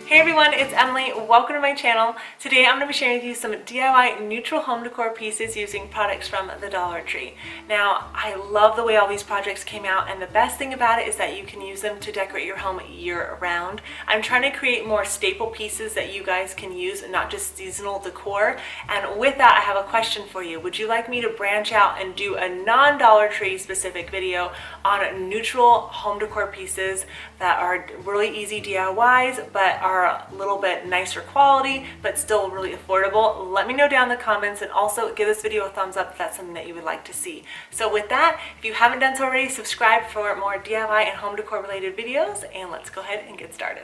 Hey everyone, it's Emily. Welcome to my channel. Today I'm going to be sharing with you some DIY neutral home decor pieces using products from the Dollar Tree. Now, I love the way all these projects came out, and the best thing about it is that you can use them to decorate your home year-round. I'm trying to create more staple pieces that you guys can use, not just seasonal decor. And with that, I have a question for you. Would you like me to branch out and do a non-Dollar Tree specific video on neutral home decor pieces that are really easy DIYs but are a little bit nicer quality but still really affordable? Let me know down in the comments, and also give this video a thumbs up if that's something that you would like to see. So with that, if you haven't done so already, subscribe for more DIY and home decor related videos, and let's go ahead and get started.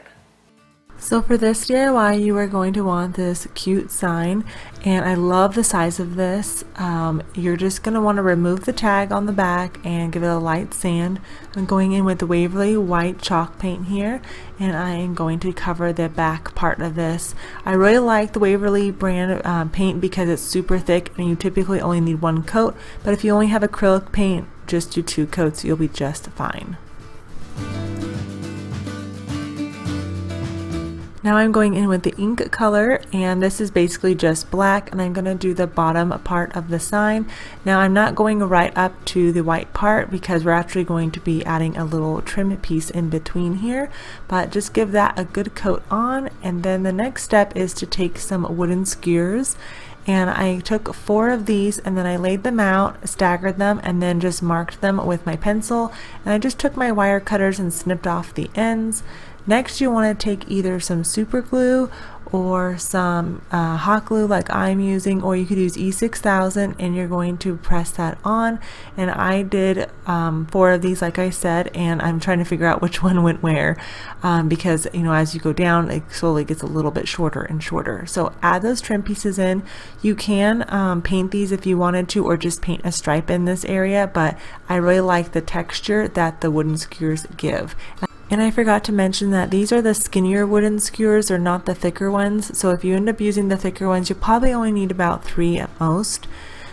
So for this DIY, you are going to want this cute sign, and I love the size of this. You're just going to want to remove the tag on the back and give it a light sand. I'm going in with the Waverly white chalk paint here, and I am going to cover the back part of this. I really like the Waverly brand paint because it's super thick and you typically only need one coat, but if you only have acrylic paint, just do 2 coats, you'll be just fine. Now I'm going in with the ink color, and this is basically just black, and I'm going to do the bottom part of the sign. Now I'm not going right up to the white part because we're actually going to be adding a little trim piece in between here, but just give that a good coat on. And then the next step is to take some wooden skewers, and I took 4 of these and then I laid them out, staggered them, and then just marked them with my pencil, and I just took my wire cutters and snipped off the ends. Next, you want to take either some super glue or some hot glue like I'm using, or you could use E6000, and you're going to press that on. And I did 4 of these, like I said, and I'm trying to figure out which one went where because, you know, as you go down, it slowly gets a little bit shorter and shorter. So add those trim pieces in. You can paint these if you wanted to, or just paint a stripe in this area, but I really like the texture that the wooden skewers give. And I forgot to mention that these are the skinnier wooden skewers, or not the thicker ones. So if you end up using the thicker ones, you probably only need about 3 at most.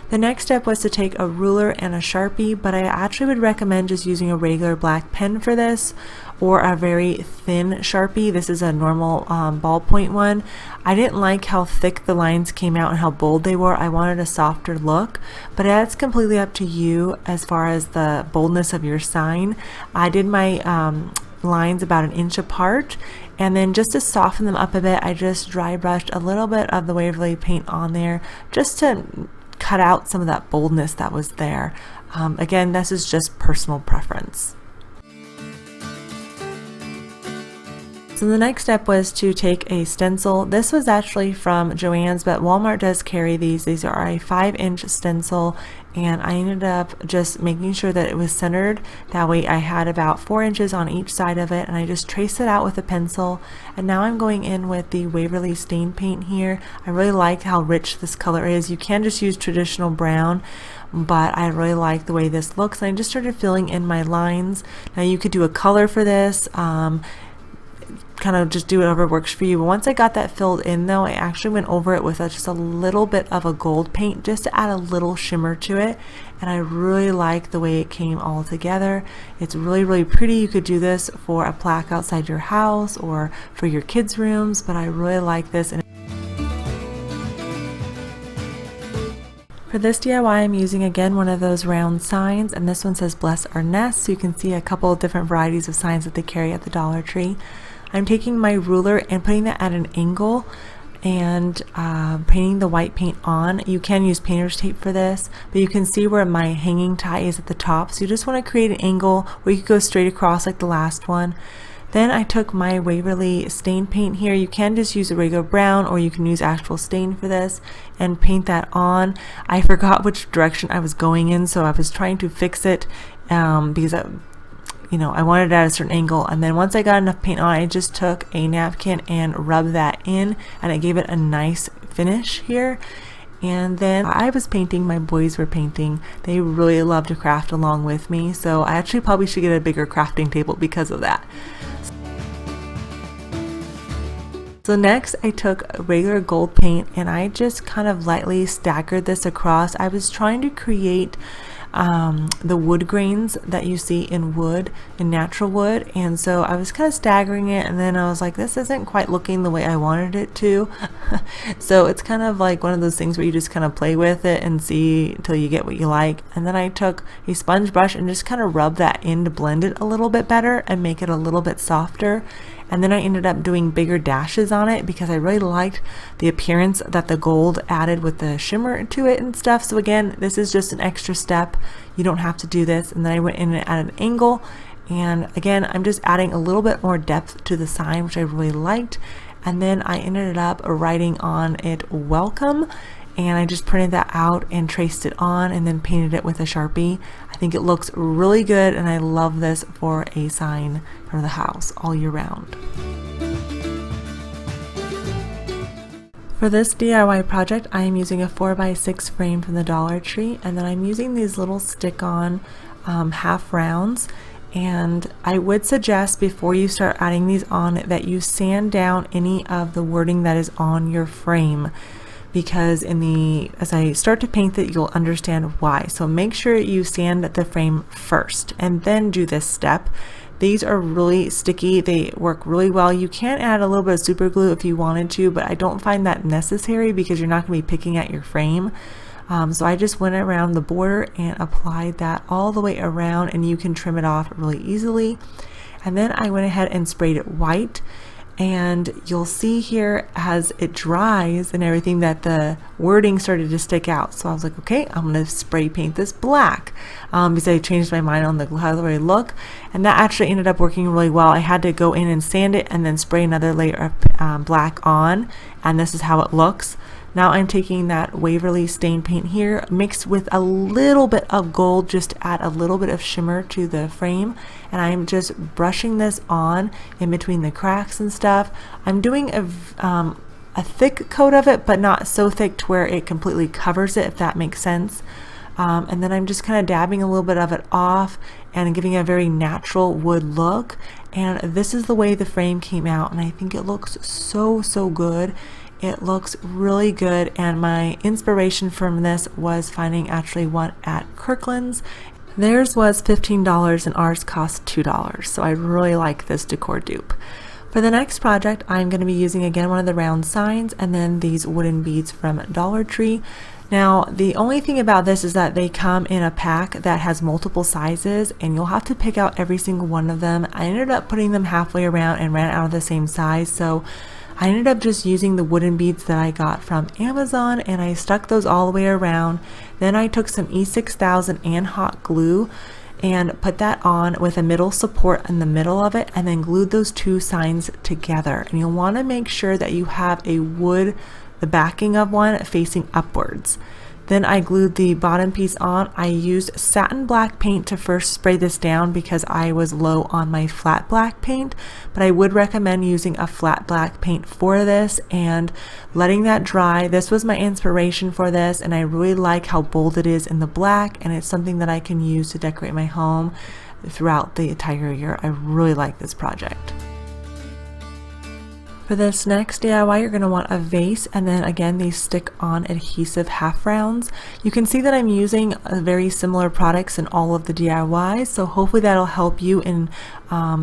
The next step was to take a ruler and a Sharpie, but I actually would recommend just using a regular black pen for this, or a very thin Sharpie. This is a normal ballpoint one. I didn't like how thick the lines came out and how bold they were. I wanted a softer look, but that's completely up to you as far as the boldness of your sign. I did my lines about 1 inch apart, and then just to soften them up a bit, I just dry brushed a little bit of the Waverly paint on there just to cut out some of that boldness that was there. Again, this is just personal preference. So the next step was to take a stencil. This was actually from Joann's, but Walmart does carry these. These are a 5-inch stencil, and I ended up just making sure that it was centered. That way I had about 4 inches on each side of it, and I just traced it out with a pencil. And now I'm going in with the Waverly stain paint here. I really like how rich this color is. You can just use traditional brown, but I really like the way this looks. And I just started filling in my lines. Now you could do a color for this, kind of just do whatever works for you. But once I got that filled in though, I actually went over it with just a little bit of a gold paint just to add a little shimmer to it, and I really like the way it came all together. It's really pretty. You could do this for a plaque outside your house or for your kids' rooms, but I really like this. And for this DIY, I'm using again one of those round signs, and this one says Bless Our Nest, so you can see a couple of different varieties of signs that they carry at the Dollar Tree. I'm taking my ruler and putting that at an angle and painting the white paint on. You can use painter's tape for this, but you can see where my hanging tie is at the top. So you just want to create an angle where you could go straight across like the last one. Then I took my Waverly stain paint here. You can just use a regular brown, or you can use actual stain for this, and paint that on. I forgot which direction I was going in, so I was trying to fix it because I wanted it at a certain angle. And then once I got enough paint on, I just took a napkin and rubbed that in, and it gave it a nice finish here. And then I was painting, my boys were painting. They really love to craft along with me, so I actually probably should get a bigger crafting table because of that. So next I took regular gold paint, and I just kind of lightly staggered this across. I was trying to create the wood grains that you see in wood, in natural wood. And so I was kind of staggering it, and then I was like, this isn't quite looking the way I wanted it to. So it's kind of like one of those things where you just kind of play with it and see until you get what you like. And then I took a sponge brush and just kind of rubbed that in to blend it a little bit better and make it a little bit softer. And then I ended up doing bigger dashes on it because I really liked the appearance that the gold added with the shimmer to it and stuff. So again, this is just an extra step. You don't have to do this. And then I went in at an angle, and again, I'm just adding a little bit more depth to the sign, which I really liked. And then I ended up writing on it welcome, and I just printed that out and traced it on and then painted it with a Sharpie. I think it looks really good, and I love this for a sign for the house all year round. For this DIY project, I am using a 4x6 frame from the Dollar Tree, and then I'm using these little stick-on half rounds. And I would suggest before you start adding these on that you sand down any of the wording that is on your frame, because as I start to paint it, you'll understand why. So make sure you sand the frame first and then do this step. These are really sticky. They work really well. You can add a little bit of super glue if you wanted to, but I don't find that necessary because you're not going to be picking at your frame. So I just went around the border and applied that all the way around, and you can trim it off really easily. And then I went ahead and sprayed it white. And you'll see here as it dries and everything that the wording started to stick out. So I was like, okay, I'm going to spray paint this black because I changed my mind on how the look, and that actually ended up working really well. I had to go in and sand it and then spray another layer of black on, and this is how it looks. Now I'm taking that Waverly stain paint here mixed with a little bit of gold just to add a little bit of shimmer to the frame, and I'm just brushing this on in between the cracks and stuff. I'm doing a thick coat of it, but not so thick to where it completely covers it, if that makes sense. And then I'm just kind of dabbing a little bit of it off and giving a very natural wood look. And this is the way the frame came out, and I think it looks so good. It looks really good, and my inspiration from this was finding actually one at Kirkland's. Theirs was $15 and ours cost $2, so I really like this decor dupe. For the next project, I'm going to be using again one of the round signs and then these wooden beads from Dollar Tree. Now, the only thing about this is that they come in a pack that has multiple sizes, and you'll have to pick out every single one of them. I ended up putting them halfway around and ran out of the same size, so I ended up just using the wooden beads that I got from Amazon, and I stuck those all the way around. Then I took some E6000 and hot glue and put that on with a middle support in the middle of it, and then glued those two signs together. And you'll want to make sure that you have the backing of one facing upwards. Then I glued the bottom piece on. I used satin black paint to first spray this down because I was low on my flat black paint, but I would recommend using a flat black paint for this and letting that dry. This was my inspiration for this, and I really like how bold it is in the black, and it's something that I can use to decorate my home throughout the entire year. I really like this project. For this next DIY, you're going to want a vase, and then again these stick-on adhesive half rounds. You can see that I'm using very similar products in all of the DIYs, so hopefully that'll help you in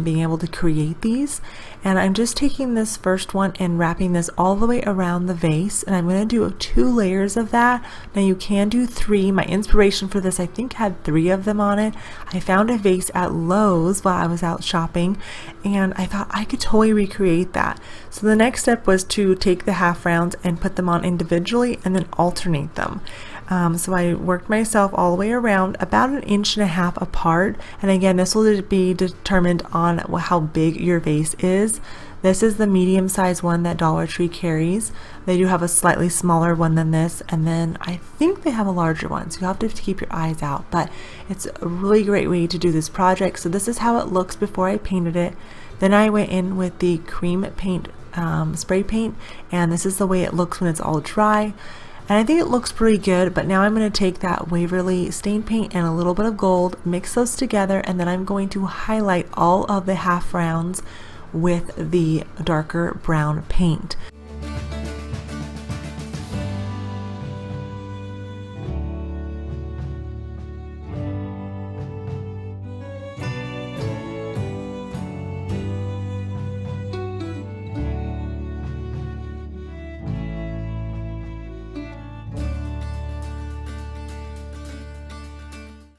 being able to create these. And I'm just taking this first one and wrapping this all the way around the vase, and I'm going to do 2 layers of that. Now you can do 3. My inspiration for this I think had 3 of them on it. I found a vase at Lowe's while I was out shopping, and I thought I could totally recreate that. So the next step was to take the half rounds and put them on individually and then alternate them. So I worked myself all the way around about 1.5 inches apart, and again this will be determined on how big your vase is. This is the medium size one that Dollar Tree carries. They do have a slightly smaller one than this, and then I think they have a larger one, so you have to keep your eyes out, but it's a really great way to do this project. So this is how it looks before I painted it. Then I went in with the cream paint spray paint, and this is the way it looks when it's all dry. And I think it looks pretty good, but now I'm going to take that Waverly stain paint and a little bit of gold, mix those together, and then I'm going to highlight all of the half rounds with the darker brown paint.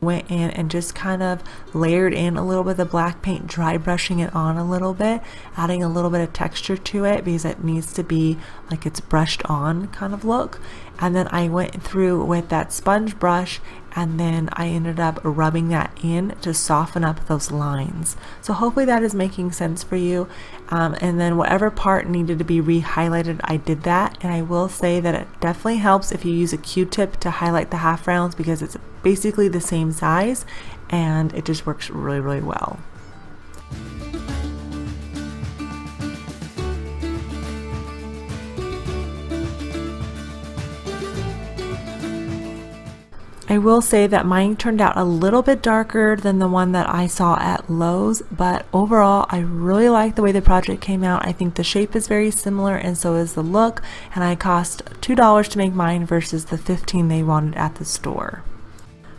went in and just kind of layered in a little bit of the black paint, dry brushing it on a little bit, adding a little bit of texture to it because it needs to be like it's brushed on kind of look. And then I went through with that sponge brush and then I ended up rubbing that in to soften up those lines. So hopefully that is making sense for you. And then whatever part needed to be re-highlighted, I did that. And I will say that it definitely helps if you use a Q-tip to highlight the half rounds because it's basically the same size and it just works really, really well. I will say that mine turned out a little bit darker than the one that I saw at Lowe's, but overall I really like the way the project came out. I think the shape is very similar and so is the look, and I cost $2 to make mine versus the $15 they wanted at the store.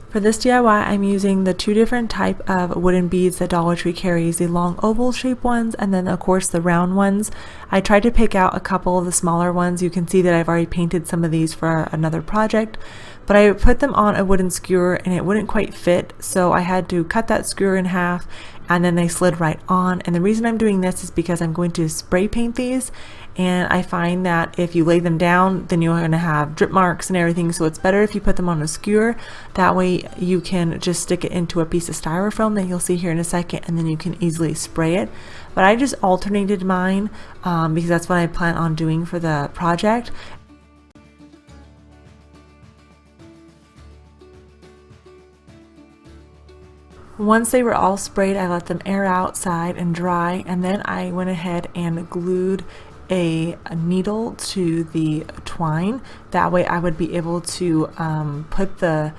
For this DIY, I'm using the two different type of wooden beads that Dollar Tree carries, the long oval shape ones and then of course the round ones. I tried to pick out a couple of the smaller ones. You can see that I've already painted some of these for another project, but I put them on a wooden skewer and it wouldn't quite fit, so I had to cut that skewer in half and then they slid right on. And the reason I'm doing this is because I'm going to spray paint these, and I find that if you lay them down then you're going to have drip marks and everything, so it's better if you put them on a skewer. That way you can just stick it into a piece of styrofoam that you'll see here in a second and then you can easily spray it. But I just alternated mine because that's what I plan on doing for the project. Once they were all sprayed, I let them air outside and dry, and then I went ahead and glued a needle to the twine. That way I would be able to put the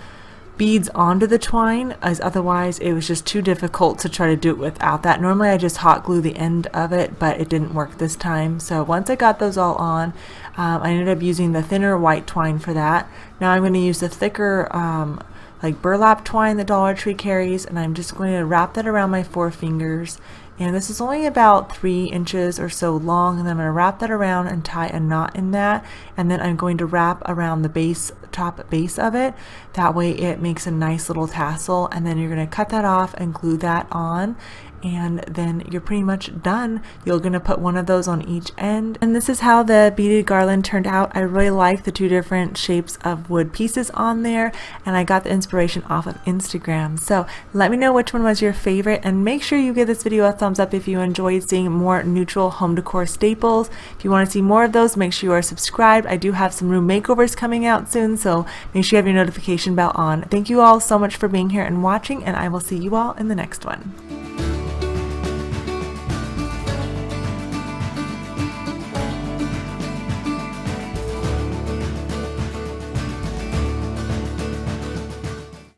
beads onto the twine, as otherwise it was just too difficult to try to do it without that. Normally I just hot glue the end of it, but it didn't work this time. So once I got those all on, I ended up using the thinner white twine for that. Now I'm going to use the thicker like burlap twine that Dollar Tree carries, and I'm just going to wrap that around my 4 fingers. And this is only about 3 inches or so long, and then I'm going to wrap that around and tie a knot in that, and then I'm going to wrap around the base, top base of it. That way it makes a nice little tassel, and then you're going to cut that off and glue that on, and then you're pretty much done. You're going to put one of those on each end, and this is how the beaded garland turned out. I really like the 2 different shapes of wood pieces on there, and I got the inspiration off of Instagram. So let me know which one was your favorite, and make sure you give this video a thumbs up if you enjoyed seeing more neutral home decor staples. If you want to see more of those, make sure you are subscribed. I do have some room makeovers coming out soon, so make sure you have your notification bell on. Thank you all so much for being here and watching, and I will see you all in the next one.